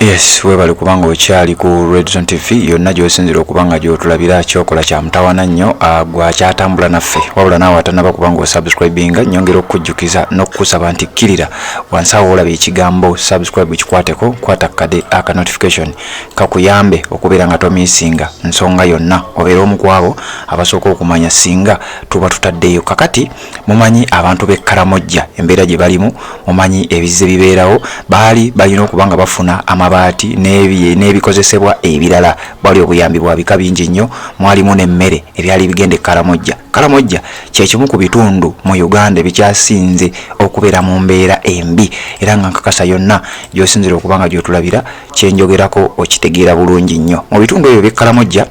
Yes, webale kubanga okyali ku Red Zone TV yonna gy'osinzira okubanga gy'otulabira kyokola kya mutawana nnyo gwa kyatambula naffe wabula naawe atanaba kubanga osubscribinga nyongera okukujjukiza n'okukusaba nti kkirira wansi awo olaba ekigambo subscribe kikwateko kwata kade aka notification kakuyambe okubeera nga tomiisinga nsonga yonna obeera omu ku abo abasooka okumanya singa tuba tutaddeyo kakati mumanyi abantu b'e Karamojja embeera gye balimu mumanyi ebizze bibeerawo baali balina okubanga bafuna amabaati n'ebikozesebwa ebirala bali obuyambi bwa bika bingi nnyo mwalimu n'emmere ebyali bigenda e Karamojja. Karamojja kye kimu ku bitundu mu Uganda ebikyasinze okubeera mu mbeera embi era nga nkakasa yonna gy'osinzira okubanga gy'otulabira kyenjogerako okitegeera bulungi nnyo. Mu bitundu ebyo by'e Karamojja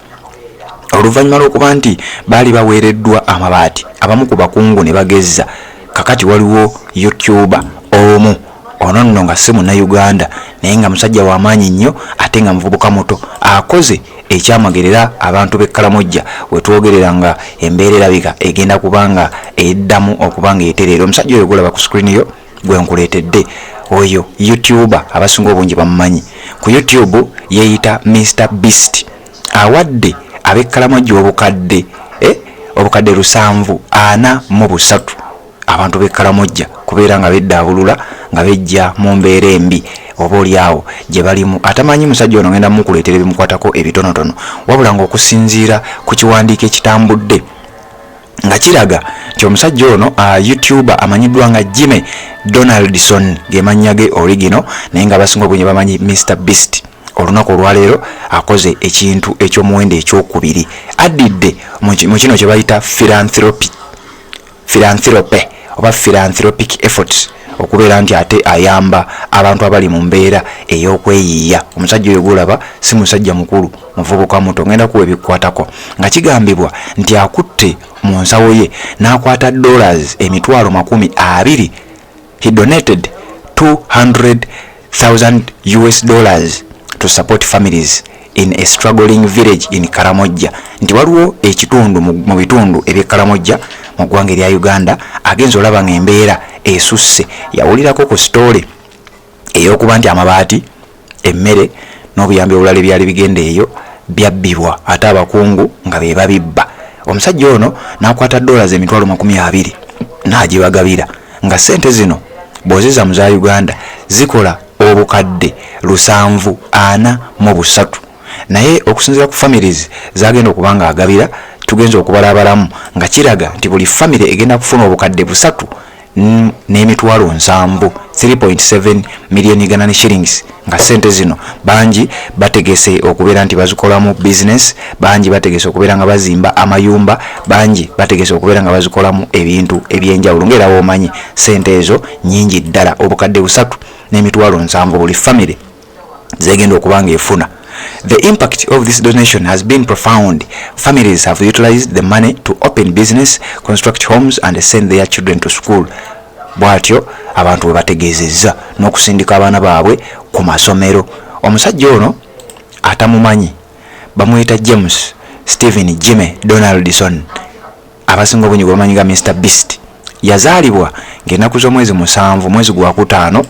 oluvannyuma lw'okuba nti baali baweereddwa amabaati abamu ku bakungu ne bagezza kakati waliwo YouTuber omu ono nno nga si Munnayuganda naye nga musajja w'amaanyi nnyo ate nga muvubuka muto akoze ekyamagerera abantu b'e Karamojja wetwogerera nga embeera erabika egenda kubanga eddamu okubanga etereera. Omusajja oyo golaba ku screen yo gwe nkuleetedde oyo YouTuber abasinga obungi bamumanyi ku YouTube yeeyita Mr Beast awadde ab'e Karamojja obukadde 743 abantu b'e Karamojja kubeera nga beddaabulula nga bejja mu mbeera embi oba oliawo gye balimu. Atamanyi musajja ono ngenda mukuleetera ebimukwatako ebitonotono wabula nga okusinziira ku kiwandiiko ekitambudde nga kiraga nti omusajja ono YouTuber amanyiddwa nga Jimmy Donaldson ge mannya ge original naye nga abasinga obungi bamanyi Mr Beast olunaku olwaleero akoze ekintu ekyomuwendo ekyokubiri addidde mu kino kye bayita philanthropy oba philanthropic efforts okubeera nti ate ayamba abantu abali mu mbeera ey'okweyiiya. Omusajja oyo golaba si musajja mukulu muvubuka muto ngenda kuwa ebikwatako nga kigambibwa nti akutte mu nsawo ye n'akwata $20,000. He donated $200,000 to support families in a struggling village in Karamojja. Nti waliwo ekitundu mu bitundu eby'e Karamojja mu ggwanga erya Uganda agenza olaba nga embeera esusse yawulirako ku story ey'okuba nti amabaati emmere n'obuyambi obulala ebyali bigenda eyo byabbibwa ate abakungu nga be babibba. Omusajja ono n'akwata $20,000 n'agibagabira nga ssente zino bw'ozizza mu za Uganda zikola obukadde 743 naye okusinziira ku families zagenda okubanga agabira tugenza okubalabalamu nga kiraga nti buli family egenda kufuna obukadde 3,7 $3.7 million shillings nga ssente zino bangi bategese okubeera nti bazikolamu business, bangi bategese okubeera nga bazimba amayumba, bangi bategese okubeera nga bazikolamu ebintu ebyenjawulo ng'era bw'omanyi ssente ezo nnyingi ddala obukadde 3,7 buli family zegenda okubanga efuna. The impact of this donation has been profound. Families have utilized the money to open business, construct homes and send their children to school. Bwatyo abantu bwe bategeezezza n'okusindika abaana baabwe ku masomero. Omusajja ono atamumanyi bamuyita James Stephen Jimmy Donaldson abasinga obungi gwe bamanyi nga Mr Beast. Yazaalibwa ng'ennaku z'omwezi 7 mwezi gwa kutaano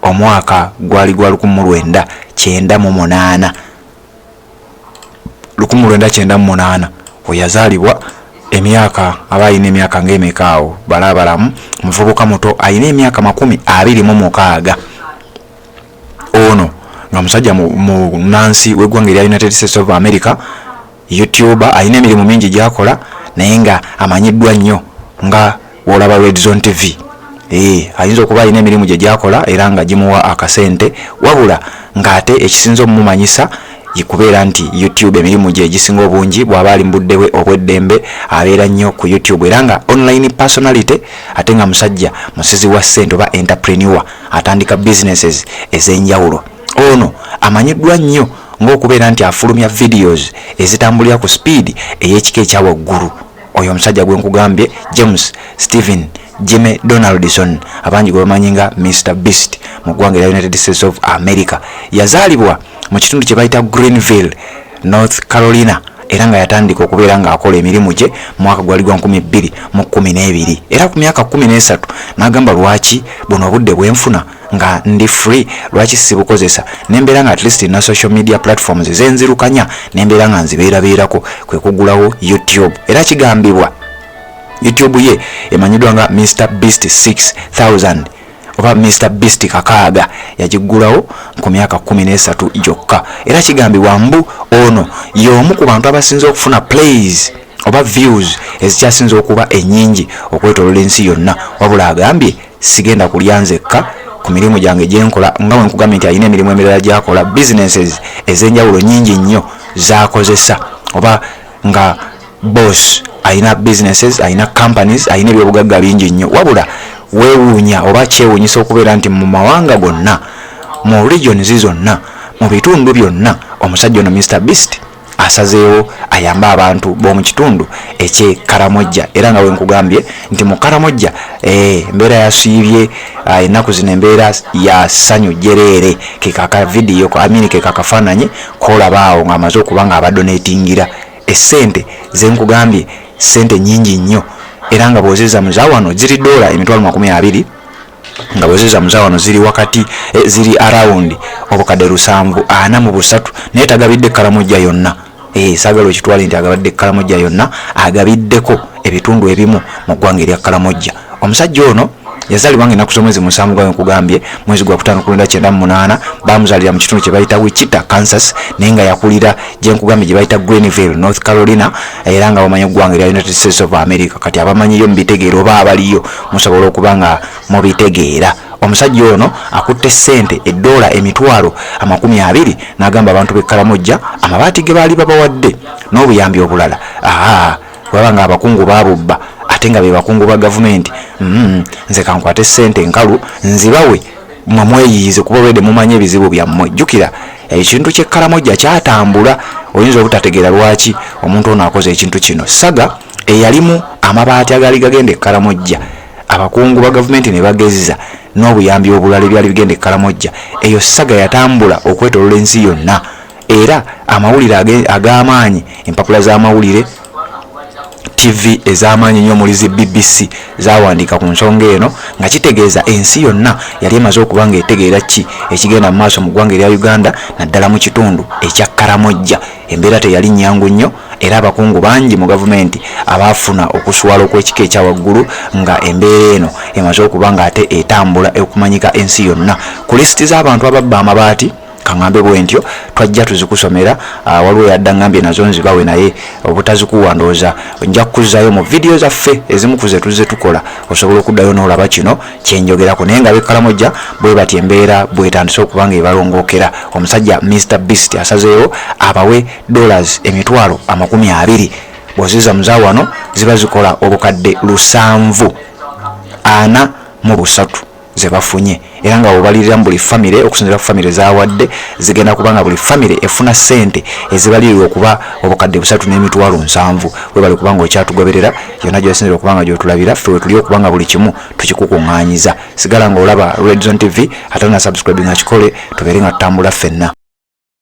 omwaka gwali gwa 1998 we yazaalibwa. Emyaka aba ayina emyaka ng'emekaawo balabalamu muvubuka muto ayina emyaka 26. Ono nga musajja mu Nancy w'eggwanga erya United States of America YouTuber ayina emirimu mingi gy'akola naye nga amanyiddwa nnyo nga w'olaba Red Zone TV. Ayinza okuba ayina emirimu gye gy'akola era nga gimuwa akasente wabula ng'ate ekisinza omumanyisa yikubeera nti YouTube emirimu gye egisinga obungi bw'aba ali mu budde bwe obw'eddembe abeera nnyo ku YouTube era nga online personality ate nga musajja musizi wa ssente oba entrepreneur atandika businesses ez'enjawulo. Ono amanyiddwa nnyo ng'okubeera nti afulumya videos ezitambulira ku speed ey'ekika ekya waggulu. Oyo omusajja gwe nkugambye James Stephen Jimmy Donaldson abangi gwe bamanyi nga Mr Beast mu ggwanga erya United States of America. Yazaalibwa mu kitundu kye bayita Greenville, North Carolina era nga yatandika okubeera ng'akola emirimu gye mwaka gwali gwa 2012 era ku myaka 13 n'agamba lwaki buno obudde bwenfuna nga ndi free lwaki sibukozesa nembeera nga at least na social media platforms zenzirukanya nembeera nga nzibeerabeerako kwe kugulawo YouTube. Era kigambibwa YouTube ye emanyidwa nga Mr Beast 6000 oba Mr Beast kakaaga yagigulawo ku myaka 13 gyokka. Era kigambibwa mbu ono y'omu ku bantu abasinze okufuna plays oba views ezikyasinze okuba ennyingi okwetolola ensi yonna. Wabula agambye sigenda kulyanzekka ku mirimu gyange gyenkola nga bwe nkugambye nti alina emirimu emirala gyakola, businesses ez'enjawulo nnyingi nnyo zakozesa, oba nga boss alina businesses, alina companies, alina ebyobugagga bingi nnyo. Wabula weewuunya oba kyewuunyisa okubeera nti mu mawanga gonna, mu regions zonna, mu bitundu byonna, omusajja ono Mr Beast asazeewo ayamba abantu b'omu kitundu eky'e Karamojja. Era nga we nkugambye nti mu Karamojja embeera yasiibye ennaku zino, embeera ya ssanyu jereere. Kekaka video kekaka kafaananyi kolabaawo ng'amaze okuba nga abadonatingira essente ze nkugambye, ssente nnyingi nnyo. Era nga bw'ozizza mu zaawano ziri $20,000 nga bw'ozizza mu zaawano ziri wakati ziri around obukadde 743 naye tagabidde Karamojja yonna. Saagala okitwale nti agabadde Karamojja yonna, agabiddeko ebitundu ebimu mu ggwanga erya Karamojja. Omusajja ono yazaalibwa nga ennaku z'omwezi 7 gwa nkugambye mwezi gwa 5/1998 bamuzaalira mu kitundu kye bayita Wichita, Kansas, naye nga yakulira gye nkugambye gye bayita Greenville, North Carolina. Era nga bamanyi eggwanga erya United States of America. Kati abamanyiyo mu bitegeero oba abaliyo musobola okuba nga mubitegeera. Omusajja ono akutte ssente $20,000 n'agamba abantu b'e Karamojja amabaati ge baali babawadde n'obuyambi obulala bwaba nga abakungu baabubba ate nga be bakungu ba gavumenti. Nze kankwate ssente nkalu nzibawe mwe mweyiyize kuba olwedde mumanyi ebizibu byammwe. Jjukira ekintu ky'e Karamojja kyatambula, oyinza obutategeera lwaki omuntu ono akoze ekintu kino. Saga eyalimu amabaati agaali gagenda e Karamojja, abakungu ba gavumenti ne bagezza n'obuyambi obulala ebyali bigenda e Karamojja. Eyo saga yatambula okwetolola ensi yonna. Era amawulire ag'amaanyi, empapula z'amawulire, TV ez'amaanyi nnyo omuli zi BBC zawandiika ku nsonga eno nga kitegeeza ensi yonna yali emaze okuba nga etegeera ki ekigenda mu maaso mu ggwanga erya Uganda, naddala mu kitundu ekya Karamojja. Embeera teyali nnyangu nnyo, era abakungu bangi mu gavumenti abaafuna okuswala okw'ekika ekya waggulu nga embeera eno emaze okuba nga ate etambula okumanyika ensi yonna. Ku lisiti z'abantu ababba amabaati kangambe bwentyo twajja tuzikusomera. Waliwo yadda ngambye nazo nzibawe, naye obutazikuwa ndowooza nja kuzzayo mu video zaffe ezimu ku ze tuzze tukola osobola okuddayo n'olaba kino kyenjogerako. Naye nga b'e Karamojja bwe bati embeera bwetandise okuba nga ebalongookera. Omusajja Mr Beast asazeewo abawe $20,000. Bw'ozizza mu zaawano ziba zikola obukadde 743 ze bafunye. Era nga obalirira buli family okusinzira ku family zawadde zigenda kubanga buli family efuna ssente ezibalirira okuba obukadde 3,700. we bali kubanga okyatugoberera yonna gy'osinzira okubanga gy'otulabira ffe tuli okubanga buli kimu tukikukuŋŋaanyiza. Sigala nga olaba Red Zone TV ate na subscribe nga kikole tubeere nga tutambula ffenna.